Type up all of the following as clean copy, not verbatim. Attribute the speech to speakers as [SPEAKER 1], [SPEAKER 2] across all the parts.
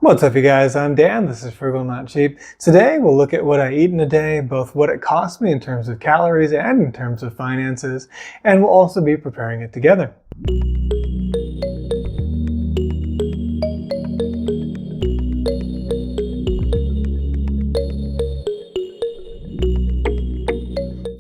[SPEAKER 1] What's up, you guys? I'm Dan. This is Frugal Not Cheap. Today we'll look at what I eat in a day, both what it costs me in terms of calories and in terms of finances, and we'll also be preparing it together.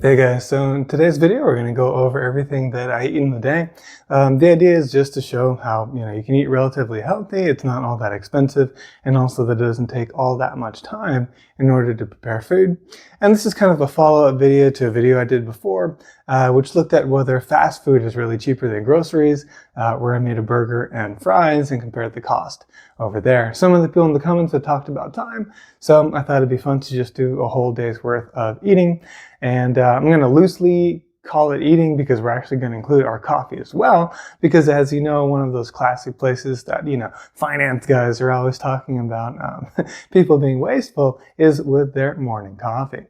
[SPEAKER 1] Hey guys, so in today's video we're going to go over everything that I eat in the day. The idea is just to show how you can eat relatively healthy, it's not all that expensive, and also that it doesn't take all that much time in order to prepare food. And this is kind of a follow-up video to a video I did before, which looked at whether fast food is really cheaper than groceries, where I made a burger and fries and compared the cost over there. Some of the people in the comments have talked about time, so I thought it'd be fun to just do a whole day's worth of eating. And I'm going to loosely call it eating because we're actually going to include our coffee as well. Because as you know, one of those classic places that, finance guys are always talking about people being wasteful is with their morning coffee.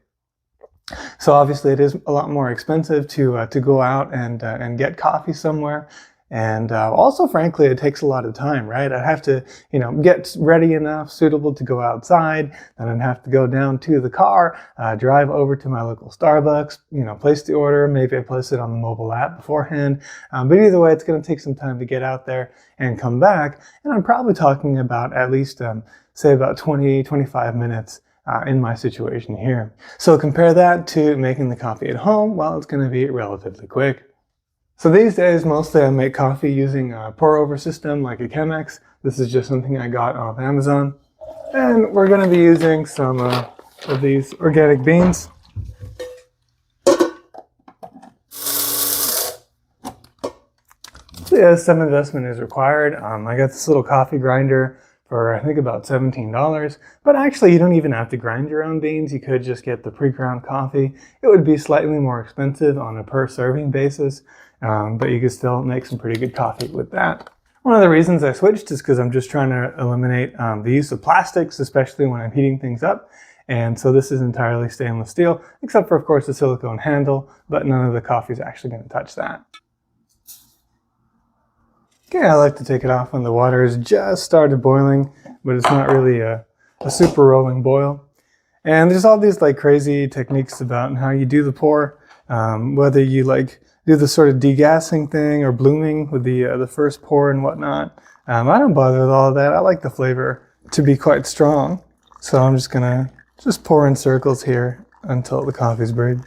[SPEAKER 1] So obviously it is a lot more expensive to go out and get coffee somewhere. And also, frankly, it takes a lot of time, right? I'd have to, get ready enough, suitable to go outside. Then I'd have to go down to the car, drive over to my local Starbucks, place the order. Maybe I place it on the mobile app beforehand. But either way, it's going to take some time to get out there and come back. And I'm probably talking about at least, say about 20-25 minutes in my situation here. So compare that to making the coffee at home. Well, it's going to be relatively quick. So these days, mostly I make coffee using a pour-over system like a Chemex. This is just something I got off Amazon. And we're going to be using some of these organic beans. So yeah, some investment is required. I got this little coffee grinder for I think about $17. But actually, you don't even have to grind your own beans. You could just get the pre-ground coffee. It would be slightly more expensive on a per serving basis. But you can still make some pretty good coffee with that. One of the reasons I switched is because I'm just trying to eliminate the use of plastics, especially when I'm heating things up. And so this is entirely stainless steel, except for, of course, the silicone handle, but none of the coffee is actually going to touch that. Okay, I like to take it off when the water has just started boiling, but it's not really a super rolling boil. And there's all these crazy techniques about how you do the pour, whether you do the sort of degassing thing or blooming with the first pour and whatnot. I don't bother with all of that. I like the flavor to be quite strong. So I'm just gonna pour in circles here until the coffee's brewed.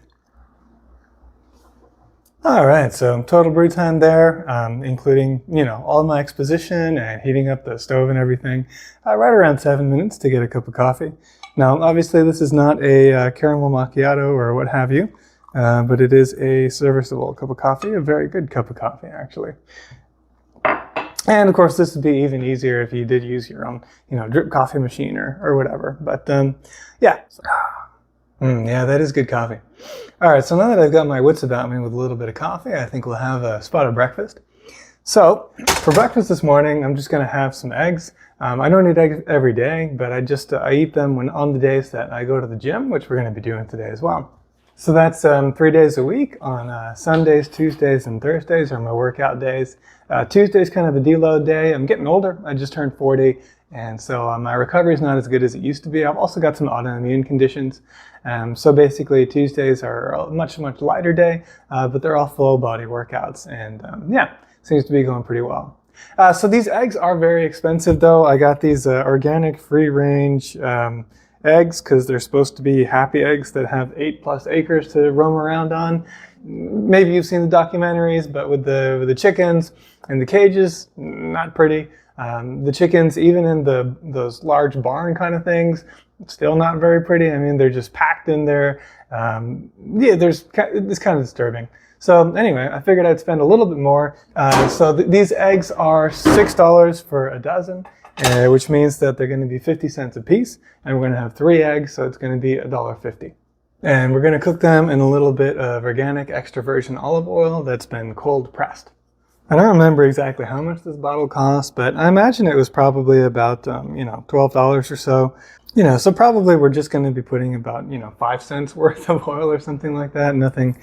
[SPEAKER 1] All right, so total brew time there, including, all my exposition and heating up the stove and everything, right around 7 minutes to get a cup of coffee. Now, obviously this is not a caramel macchiato or what have you. But it is a serviceable cup of coffee, a very good cup of coffee, actually. And of course, this would be even easier if you did use your own, drip coffee machine or whatever. But yeah. Yeah, that is good coffee. All right, so now that I've got my wits about me with a little bit of coffee, I think we'll have a spot of breakfast. So for breakfast this morning, I'm just going to have some eggs. I don't eat eggs every day, but I eat them on the days that I go to the gym, which we're going to be doing today as well. So that's 3 days a week. On Sundays, Tuesdays, and Thursdays are my workout days. Tuesday's kind of a deload day. I'm getting older. I just turned 40, and so my recovery is not as good as it used to be. I've also got some autoimmune conditions. So basically, Tuesdays are a much lighter day, but they're all full body workouts, and yeah, seems to be going pretty well. So these eggs are very expensive, though. I got these organic, free-range eggs because they're supposed to be happy eggs that have 8+ acres to roam around on. Maybe you've seen the documentaries, but with the chickens and the cages, not pretty. The chickens, even in those large barn kind of things, still not very pretty. I mean, they're just packed in there. Yeah, it's kind of disturbing. So anyway, I figured I'd spend a little bit more. So these eggs are $6 for a dozen. Which means that they're going to be 50 cents a piece, and we're going to have 3 eggs, so it's going to be $1.50. And we're going to cook them in a little bit of organic extra virgin olive oil that's been cold pressed. I don't remember exactly how much this bottle cost, but I imagine it was probably about $12 or so. So probably we're just going to be putting about 5 cents worth of oil or something like that. Nothing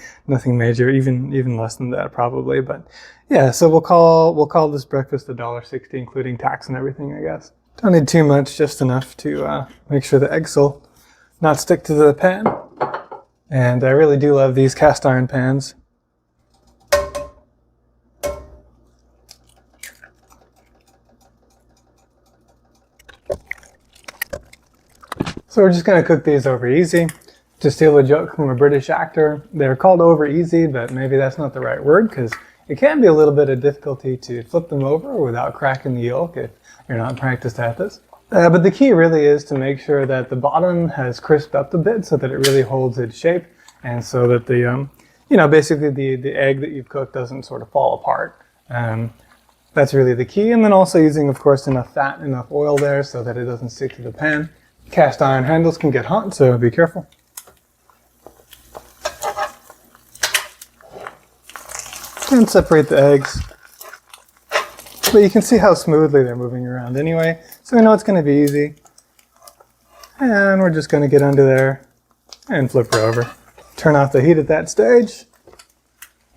[SPEAKER 1] major, even less than that probably. But yeah, so we'll call this breakfast $1.60, including tax and everything, I guess. Don't need too much, just enough to make sure the eggs will not stick to the pan. And I really do love these cast iron pans. So we're just going to cook these over easy. To steal a joke from a British actor, they're called over easy, but maybe that's not the right word because it can be a little bit of difficulty to flip them over without cracking the yolk if you're not practiced at this. But the key really is to make sure that the bottom has crisped up a bit so that it really holds its shape and so that the, basically the egg that you've cooked doesn't sort of fall apart. That's really the key. And then also using, of course, enough fat, enough oil there so that it doesn't stick to the pan. Cast iron handles can get hot, so be careful. And separate the eggs. But you can see how smoothly they're moving around anyway, so we know it's going to be easy. And we're just going to get under there and flip her over. Turn off the heat at that stage,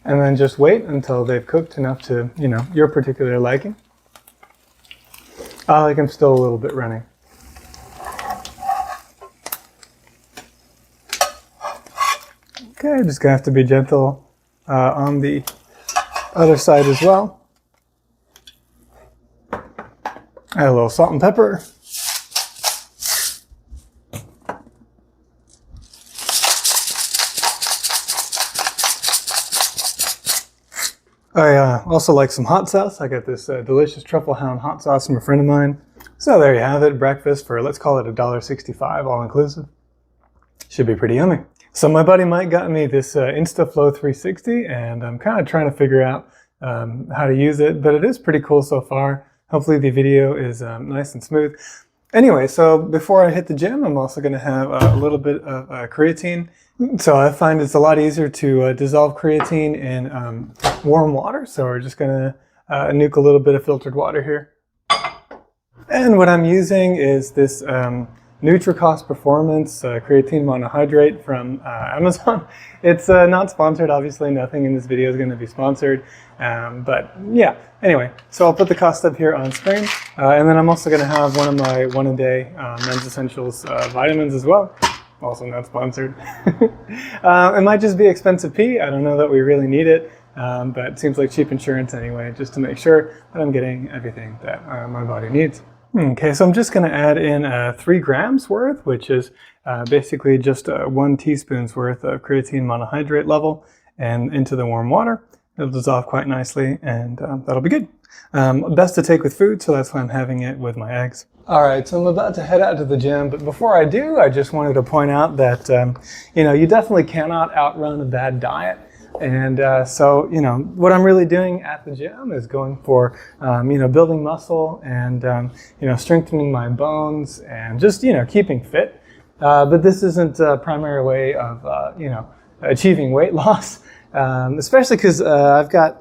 [SPEAKER 1] and then just wait until they've cooked enough to, your particular liking. I like them still a little bit runny. Okay, just going to have to be gentle on the other side as well. Add a little salt and pepper. I also like some hot sauce. I got this delicious Truffle Hound hot sauce from a friend of mine. So there you have it, breakfast for, let's call it $1.65 all inclusive. Should be pretty yummy. So my buddy Mike got me this InstaFlow 360 and I'm kind of trying to figure out how to use it, but it is pretty cool so far. Hopefully the video is nice and smooth. Anyway, so before I hit the gym, I'm also going to have a little bit of creatine. So I find it's a lot easier to dissolve creatine in warm water. So we're just going to nuke a little bit of filtered water here. And what I'm using is this NutriCost Performance creatine monohydrate from Amazon. It's not sponsored, obviously. Nothing in this video is going to be sponsored. But yeah, anyway, so I'll put the cost up here on screen. And then I'm also going to have one of my one-a-day Men's Essentials vitamins as well. Also not sponsored. It might just be expensive pee. I don't know that we really need it. But it seems like cheap insurance anyway, just to make sure that I'm getting everything that my body needs. Okay, so I'm just going to add in 3 grams worth, which is basically just 1 teaspoon's worth of creatine monohydrate level, and into the warm water. It'll dissolve quite nicely, and that'll be good. Best to take with food, so that's why I'm having it with my eggs. All right, so I'm about to head out to the gym, but before I do, I just wanted to point out that you definitely cannot outrun a bad diet. And so, what I'm really doing at the gym is going for, building muscle and, strengthening my bones and just, keeping fit. But this isn't a primary way of, achieving weight loss, especially because I've got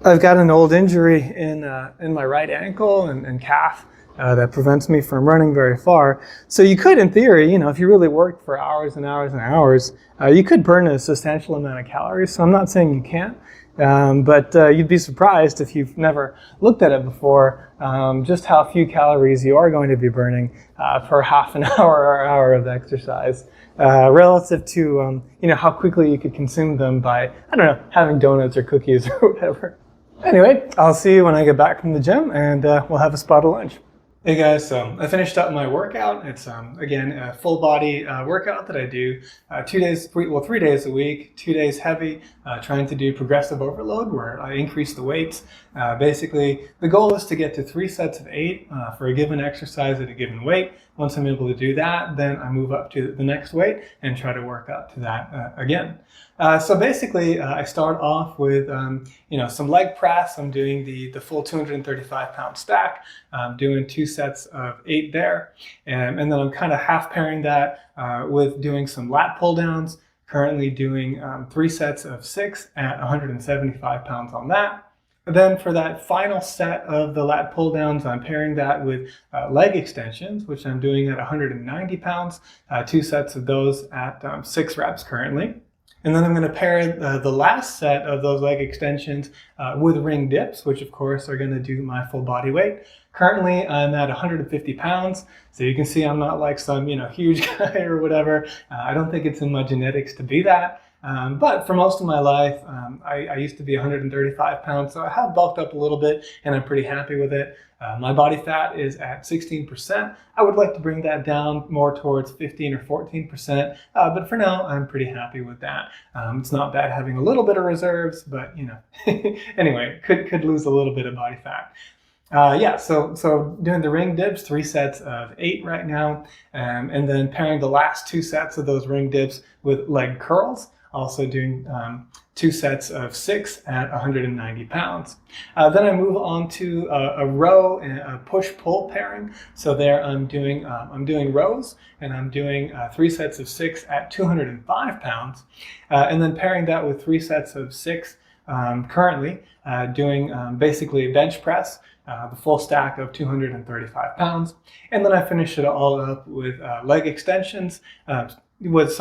[SPEAKER 1] an old injury in my right ankle and calf. That prevents me from running very far. So you could, in theory, if you really worked for hours and hours and hours, you could burn a substantial amount of calories. So I'm not saying you can't, but you'd be surprised if you've never looked at it before, just how few calories you are going to be burning per half an hour or hour of exercise, relative to how quickly you could consume them by, having donuts or cookies or whatever. Anyway, I'll see you when I get back from the gym, and we'll have a spot of lunch. Hey guys, so I finished up my workout. It's again a full body workout that I do 3 days a week, 2 days heavy, trying to do progressive overload where I increase the weights. Basically, the goal is to get to 3 sets of 8 for a given exercise at a given weight. Once I'm able to do that, then I move up to the next weight and try to work up to that again. So basically, I start off with some leg press. I'm doing the full 235-pound stack. I'm doing 2 sets of 8 there, and then I'm kind of half pairing that with doing some lat pull downs. Currently doing 3 sets of 6 at 175 pounds on that. Then for that final set of the lat pull downs, I'm pairing that with leg extensions, which I'm doing at 190 pounds, 2 sets of those at 6 reps currently. And then I'm going to pair the last set of those leg extensions with ring dips, which of course are going to do my full body weight. Currently, I'm at 150 pounds, so you can see I'm not like some, huge guy or whatever. I don't think it's in my genetics to be that. But for most of my life, I used to be 135 pounds, so I have bulked up a little bit, and I'm pretty happy with it. My body fat is at 16%. I would like to bring that down more towards 15 or 14%, but for now, I'm pretty happy with that. It's not bad having a little bit of reserves, but anyway, could lose a little bit of body fat. Yeah, so doing the ring dips, 3 sets of 8 right now, and then pairing the last 2 sets of those ring dips with leg curls, also doing 2 sets of 6 at 190 pounds. Then I move on to a row and a push-pull pairing. So there I'm doing rows, and I'm doing 3 sets of 6 at 205 pounds, and then pairing that with 3 sets of 6 currently doing basically a bench press, the full stack of 235 pounds. And then I finish it all up with leg extensions, with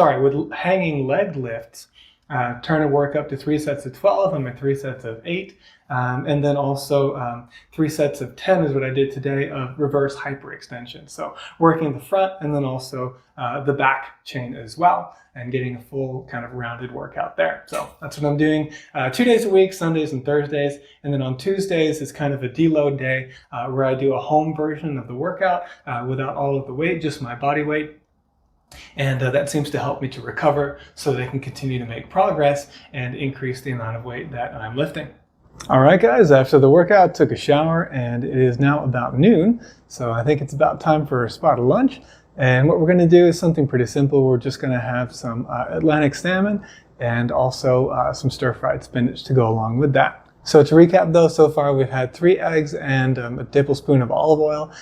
[SPEAKER 1] hanging leg lifts, trying to work up to 3 sets of 12 and my 3 sets of 8. And then also 3 sets of 10 is what I did today of reverse hyperextension. So working the front and then also the back chain as well, and getting a full kind of rounded workout there. So that's what I'm doing 2 days a week, Sundays and Thursdays. And then on Tuesdays is kind of a deload day where I do a home version of the workout without all of the weight, just my body weight. And that seems to help me to recover so that I can continue to make progress and increase the amount of weight that I'm lifting. All right, guys, after the workout, took a shower, and it is now about noon. So I think it's about time for a spot of lunch. And what we're going to do is something pretty simple. We're just going to have some Atlantic salmon and also some stir-fried spinach to go along with that. So to recap though, so far we've had 3 eggs and a tablespoon of olive oil.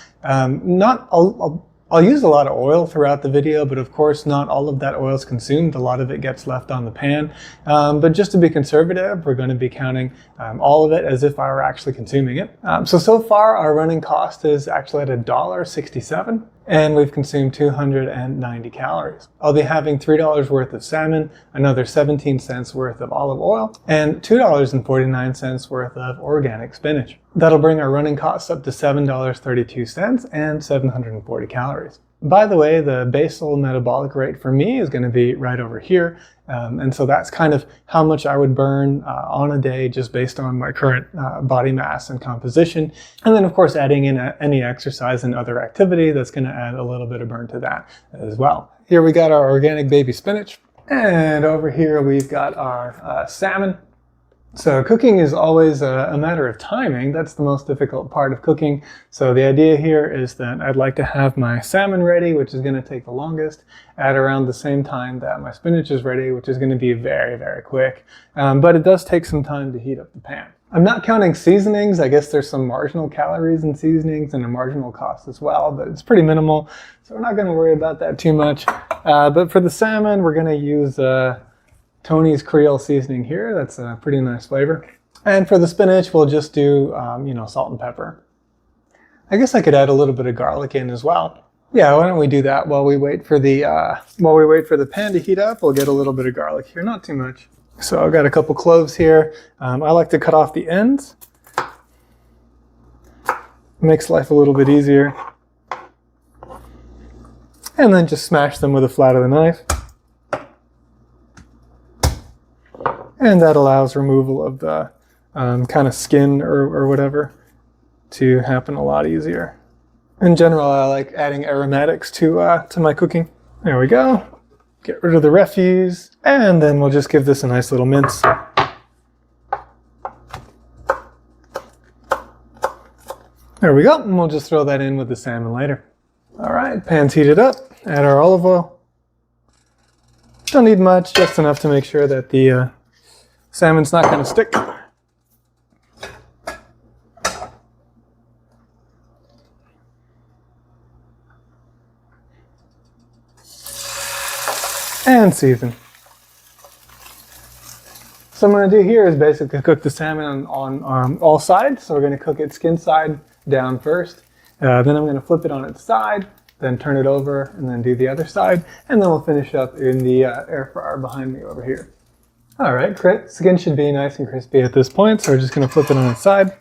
[SPEAKER 1] I'll use a lot of oil throughout the video, but of course not all of that oil is consumed. A lot of it gets left on the pan. But just to be conservative, we're going to be counting all of it as if I were actually consuming it. So far our running cost is actually at $1.67, and we've consumed 290 calories. I'll be having $3 worth of salmon, another 17 cents worth of olive oil, and $2.49 worth of organic spinach. That'll bring our running costs up to $7.32 and 740 calories. By the way, the basal metabolic rate for me is going to be right over here. And so that's kind of how much I would burn on a day just based on my current body mass and composition. And then of course adding in any exercise and other activity, that's going to add a little bit of burn to that as well. Here we got our organic baby spinach, and over here we've got our salmon. So cooking is always a matter of timing. That's the most difficult part of cooking. So the idea here is that I'd like to have my salmon ready, which is going to take the longest, at around the same time that my spinach is ready, which is going to be very, very quick. But it does take some time to heat up the pan. I'm not counting seasonings. I guess there's some marginal calories in seasonings and a marginal cost as well, but it's pretty minimal. So we're not going to worry about that too much. But for the salmon, we're going to use Tony's Creole seasoning here. That's a pretty nice flavor. And for the spinach, we'll just do, salt and pepper. I guess I could add a little bit of garlic in as well. Yeah, why don't we do that while we wait for the pan to heat up? We'll get a little bit of garlic here, not too much. So I've got a couple cloves here. I like to cut off the ends. Makes life a little bit easier. And then just smash them with the flat of the knife. And that allows removal of the kind of skin or whatever to happen a lot easier. In general, I like adding aromatics to my cooking. There we go. Get rid of the refuse, and then we'll just give this a nice little mince. There we go, and we'll just throw that in with the salmon later. All right, pan's heated up. Add our olive oil. Don't need much, just enough to make sure that the salmon's not going to stick. And season. So what I'm going to do here is basically cook the salmon on all sides. So we're going to cook it skin side down first. Then I'm going to flip it on its side, then turn it over, and then do the other side. And then we'll finish up in the air fryer behind me over here. All right, skin should be nice and crispy at this point, so we're just going to flip it on its side.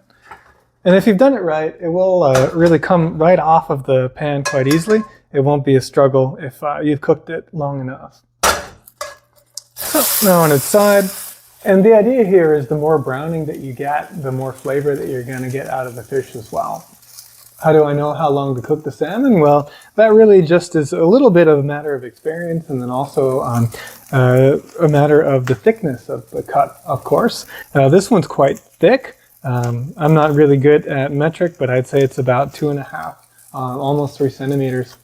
[SPEAKER 1] And if you've done it right, it will really come right off of the pan quite easily. It won't be a struggle if you've cooked it long enough. So now on its side, and the idea here is the more browning that you get, the more flavor that you're going to get out of the fish as well. How do I know how long to cook the salmon? Well, that really just is a little bit of a matter of experience, and then also a matter of the thickness of the cut, of course. This one's quite thick. I'm not really good at metric, but I'd say it's about 2.5, almost 3 centimeters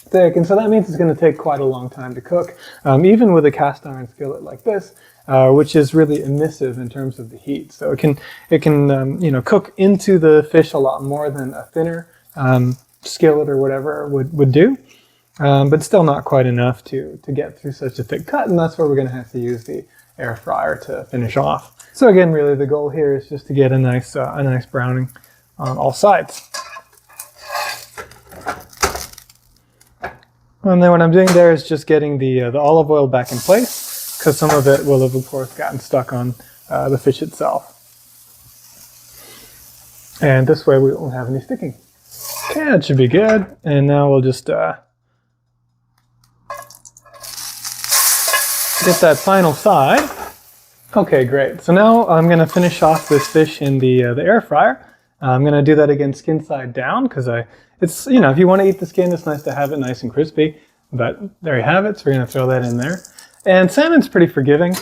[SPEAKER 1] thick. And so that means it's going to take quite a long time to cook, even with a cast iron skillet like this, which is really emissive in terms of the heat. So it can you know, cook into the fish a lot more than a thinner skillet or whatever would do. But still not quite enough to get through such a thick cut, and that's where we're going to have to use the air fryer to finish off. So again, really the goal here is just to get a nice browning on all sides. And then what I'm doing there is just getting the olive oil back in place, because some of it will have, of course, gotten stuck on the fish itself. And this way we won't have any sticking. Okay, that should be good. And now we'll just get that final side. Okay, great. So now I'm going to finish off this fish in the air fryer. I'm going to do that again skin side down, because it's, you know, if you want to eat the skin, it's nice to have it nice and crispy. But there you have it. So we're going to throw that in there. And salmon's pretty forgiving.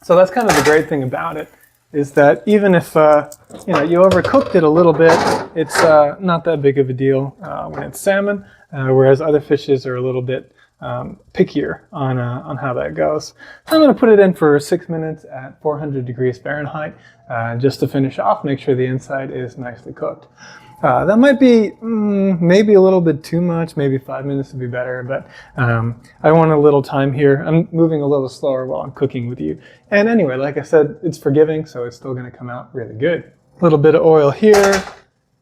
[SPEAKER 1] So that's kind of the great thing about it, is that even if you know, you overcooked it a little bit, it's not that big of a deal when it's salmon, whereas other fishes are a little bit pickier on how that goes. So I'm going to put it in for 6 minutes at 400 degrees Fahrenheit just to finish off, make sure the inside is nicely cooked. That might be maybe a little bit too much, maybe 5 minutes would be better, but I want a little time here. I'm moving a little slower while I'm cooking with you. And anyway, like I said, it's forgiving, so it's still going to come out really good. A little bit of oil here,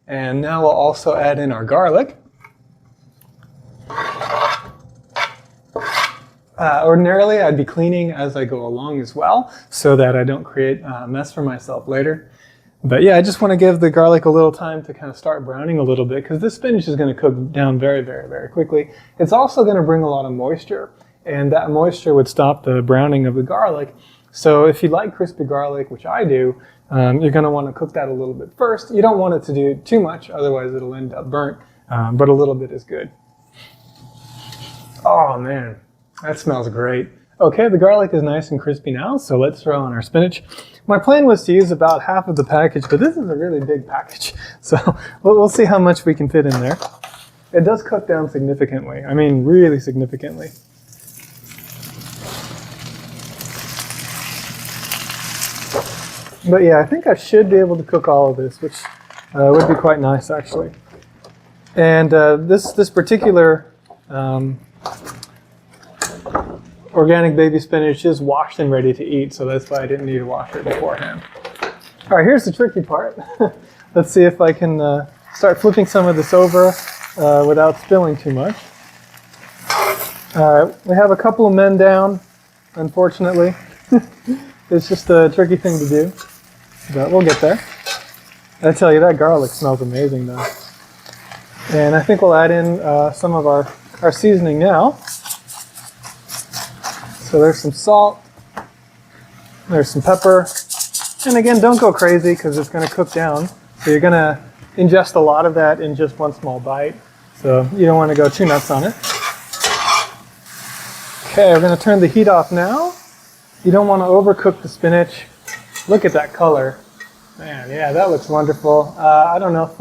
[SPEAKER 1] and now we'll also add in our garlic. Ordinarily, I'd be cleaning as I go along as well, so that I don't create a mess for myself later. But yeah, I just want to give the garlic a little time to kind of start browning a little bit, because this spinach is going to cook down very, very, very quickly. It's also going to bring a lot of moisture, and that moisture would stop the browning of the garlic. So if you like crispy garlic, which I do, you're going to want to cook that a little bit first. You don't want it to do too much, otherwise it'll end up burnt, but a little bit is good. Oh man, that smells great. Okay, the garlic is nice and crispy now, so let's throw in our spinach. My plan was to use about half of the package, but this is a really big package, so we'll see how much we can fit in there. It does cook down significantly. I mean, really significantly. But yeah, I think I should be able to cook all of this, which would be quite nice, actually. And this particular organic baby spinach is washed and ready to eat, so that's why I didn't need to wash it beforehand. All right, here's the tricky part. Let's see if I can start flipping some of this over without spilling too much. All right, we have a couple of men down, unfortunately. It's just a tricky thing to do, but we'll get there. I tell you, that garlic smells amazing though. And I think we'll add in some of our seasoning now. So there's some salt, there's some pepper, and again, don't go crazy because it's going to cook down. So you're going to ingest a lot of that in just one small bite. So you don't want to go too nuts on it. Okay, we're going to turn the heat off now. You don't want to overcook the spinach. Look at that color. Man, yeah, that looks wonderful. I don't know if,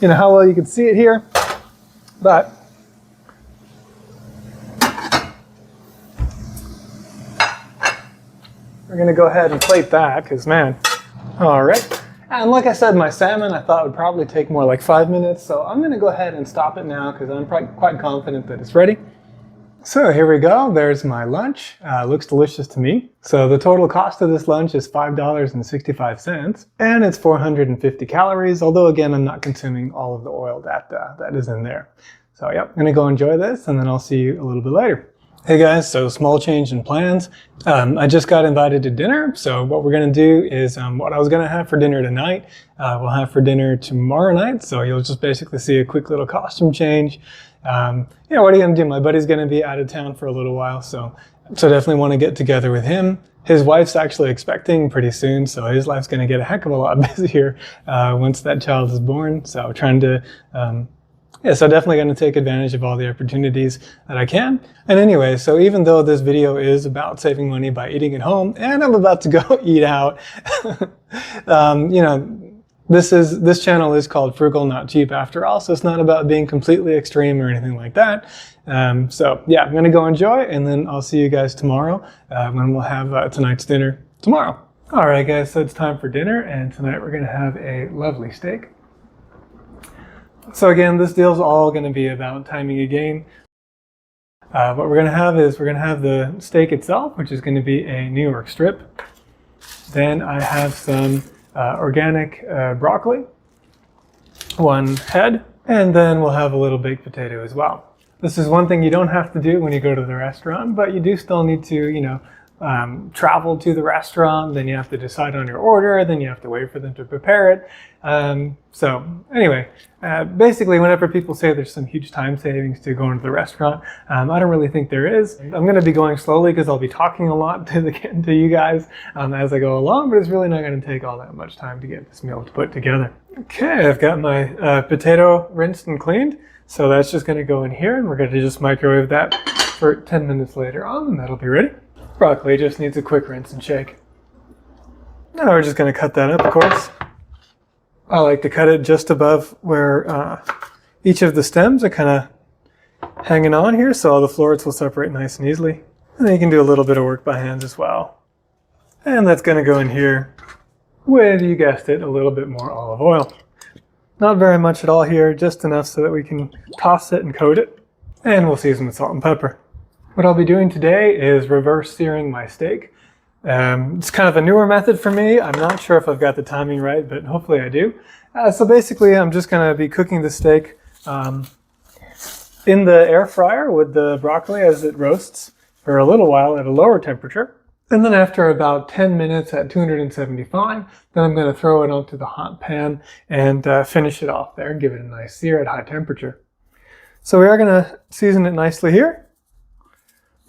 [SPEAKER 1] you know, how well you can see it here, but we're going to go ahead and plate that because, man, all right. And like I said, my salmon I thought would probably take more like 5 minutes, so I'm going to go ahead and stop it now because I'm quite confident that it's ready. So here we go. There's my lunch. Looks delicious to me. So the total cost of this lunch is $5.65, and it's 450 calories, although again, I'm not consuming all of the oil that is in there. So yep, I'm going to go enjoy this, and then I'll see you a little bit later. Hey guys, so small change in plans. I just got invited to dinner, so what we're gonna do is what I was gonna have for dinner tonight, we'll have for dinner tomorrow night, so you'll just basically see a quick little costume change. Yeah, what are you gonna do? My buddy's gonna be out of town for a little while, so definitely wanna get together with him. His wife's actually expecting pretty soon, so his life's gonna get a heck of a lot busier once that child is born, so trying to yeah, so definitely going to take advantage of all the opportunities that I can. And anyway, so even though this video is about saving money by eating at home, and I'm about to go eat out, you know, this channel is called Frugal Not Cheap after all, so it's not about being completely extreme or anything like that. So yeah, I'm going to go enjoy, and then I'll see you guys tomorrow when we'll have tonight's dinner tomorrow. All right, guys, so it's time for dinner, and tonight we're going to have a lovely steak. So again, this deal's all going to be about timing again. What we're going to have is we're going to have the steak itself, which is going to be a New York strip. Then I have some organic broccoli, one head, and then we'll have a little baked potato as well. This is one thing you don't have to do when you go to the restaurant, but you do still need to, you know, travel to the restaurant, then you have to decide on your order, then you have to wait for them to prepare it. So anyway, basically whenever people say there's some huge time savings to going to the restaurant, I don't really think there is. I'm going to be going slowly because I'll be talking a lot to you guys as I go along, but it's really not going to take all that much time to get this meal to put together. Okay, I've got my potato rinsed and cleaned, so that's just going to go in here, and we're going to just microwave that for 10 minutes later on, and that'll be ready. Broccoli just needs a quick rinse and shake. Now we're just going to cut that up, of course. I like to cut it just above where each of the stems are kind of hanging on here, so all the florets will separate nice and easily. And then you can do a little bit of work by hands as well. And that's going to go in here with, you guessed it, a little bit more olive oil. Not very much at all here, just enough so that we can toss it and coat it. And we'll season with salt and pepper. What I'll be doing today is reverse searing my steak. It's kind of a newer method for me. I'm not sure if I've got the timing right, but hopefully I do. So basically, I'm just going to be cooking the steak in the air fryer with the broccoli as it roasts for a little while at a lower temperature. And then after about 10 minutes at 275, then I'm going to throw it onto the hot pan and finish it off there and give it a nice sear at high temperature. So we are going to season it nicely here.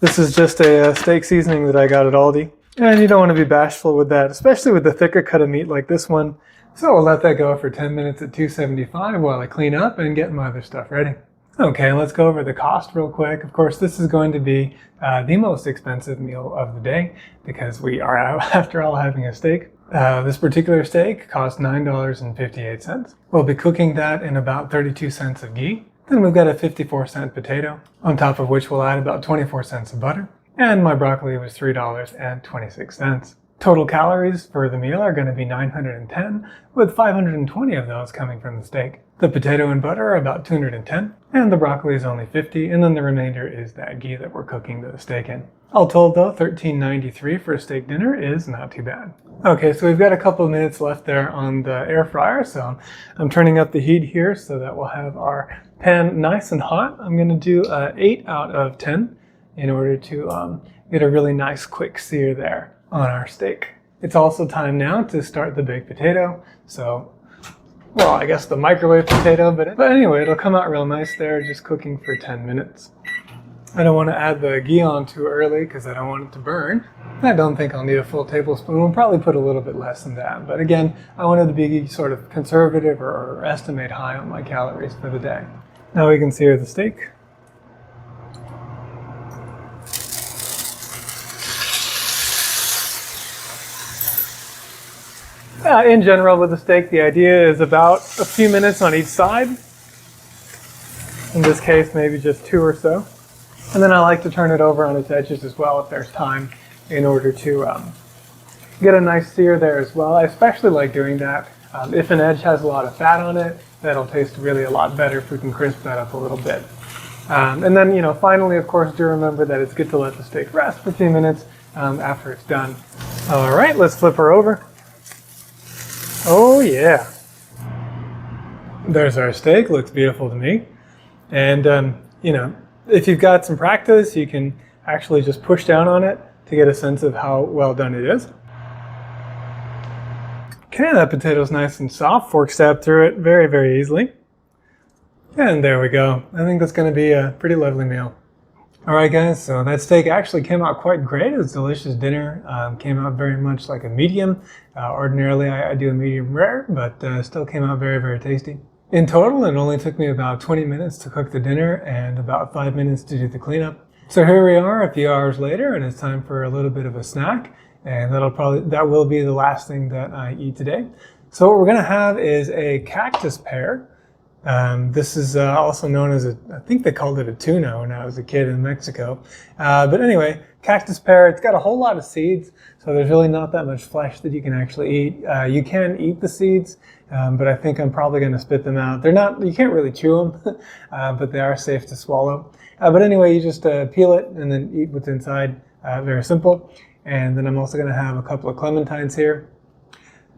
[SPEAKER 1] This is just a steak seasoning that I got at Aldi. And you don't want to be bashful with that, especially with the thicker cut of meat like this one. So we'll let that go for 10 minutes at 275 while I clean up and get my other stuff ready. Okay, let's go over the cost real quick. Of course, this is going to be the most expensive meal of the day because we are, after all, having a steak. This particular steak cost $9.58. We'll be cooking that in about 32 cents of ghee. Then we've got a 54-cent potato, on top of which we'll add about 24 cents of butter. And my broccoli was $3.26. Total calories for the meal are going to be 910, with 520 of those coming from the steak. The potato and butter are about 210, and the broccoli is only 50, and then the remainder is that ghee that we're cooking the steak in. All told though, $13.93 for a steak dinner is not too bad. Okay, so we've got a couple of minutes left there on the air fryer, so I'm turning up the heat here so that we'll have our pan nice and hot. I'm going to do 8 out of 10 in order to get a really nice quick sear there on our steak. It's also time now to start the baked potato. So, well, I guess the microwave potato, but anyway, it'll come out real nice there, just cooking for 10 minutes. I don't want to add the ghee on too early because I don't want it to burn. I don't think I'll need a full tablespoon. We'll probably put a little bit less than that. But again, I wanted to be sort of conservative or estimate high on my calories for the day. Now we can sear the steak. In general with the steak, the idea is about a few minutes on each side. In this case, maybe just 2 or so. And then I like to turn it over on its edges as well if there's time in order to get a nice sear there as well. I especially like doing that if an edge has a lot of fat on it. That'll taste really a lot better if we can crisp that up a little bit. And then, you know, finally, of course, do remember that it's good to let the steak rest for a few minutes after it's done. All right, let's flip her over. Oh yeah. There's our steak, looks beautiful to me. And, you know, if you've got some practice, you can actually just push down on it to get a sense of how well done it is. Okay, that potato's nice and soft. Fork stab through it very, very easily. And there we go. I think that's going to be a pretty lovely meal. All right, guys, so that steak actually came out quite great. It was a delicious dinner. Came out very much like a medium. Ordinarily, I do a medium rare, but still came out very, very tasty. In total, it only took me about 20 minutes to cook the dinner and about 5 minutes to do the cleanup. So here we are a few hours later, and it's time for a little bit of a snack. And that will be the last thing that I eat today. So what we're going to have is a cactus pear. This is also known as I think they called it a tuna when I was a kid in Mexico. But anyway, cactus pear, it's got a whole lot of seeds, so there's really not that much flesh that you can actually eat. You can eat the seeds, but I think I'm probably going to spit them out. You can't really chew them, but they are safe to swallow. But anyway, you just peel it and then eat what's inside. Very simple. And then I'm also going to have a couple of clementines here.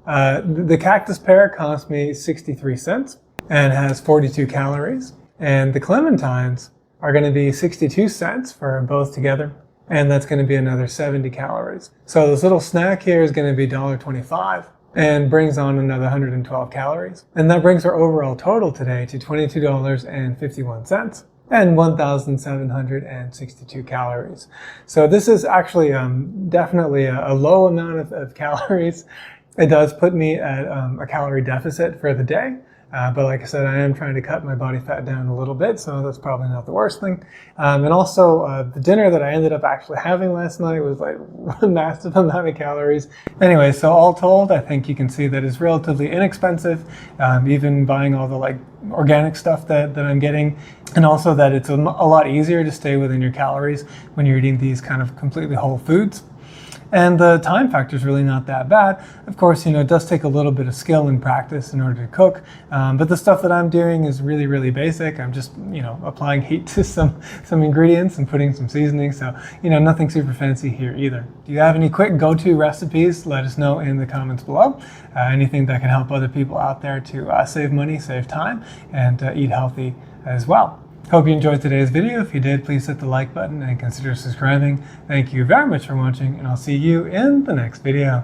[SPEAKER 1] The cactus pear cost me 63 cents. And has 42 calories. And the clementines are going to be 62 cents for both together. And that's going to be another 70 calories. So this little snack here is going to be $1.25 and brings on another 112 calories. And that brings our overall total today to $22.51 and 1,762 calories. So this is actually definitely a low amount of calories. It does put me at a calorie deficit for the day. But like I said, I am trying to cut my body fat down a little bit, so that's probably not the worst thing. And also, the dinner that I ended up actually having last night was like a massive amount of calories. Anyway, so all told, I think you can see that it's relatively inexpensive, even buying all the like organic stuff that I'm getting, and also that it's a lot easier to stay within your calories when you're eating these kind of completely whole foods. And the time factor is really not that bad. Of course, it does take a little bit of skill and practice in order to cook. But the stuff that I'm doing is really, really basic. I'm just, applying heat to some ingredients and putting some seasoning. So, nothing super fancy here either. Do you have any quick go-to recipes? Let us know in the comments below. Anything that can help other people out there to save money, save time, and eat healthy as well. Hope you enjoyed today's video. If you did, please hit the like button and consider subscribing. Thank you very much for watching, and I'll see you in the next video.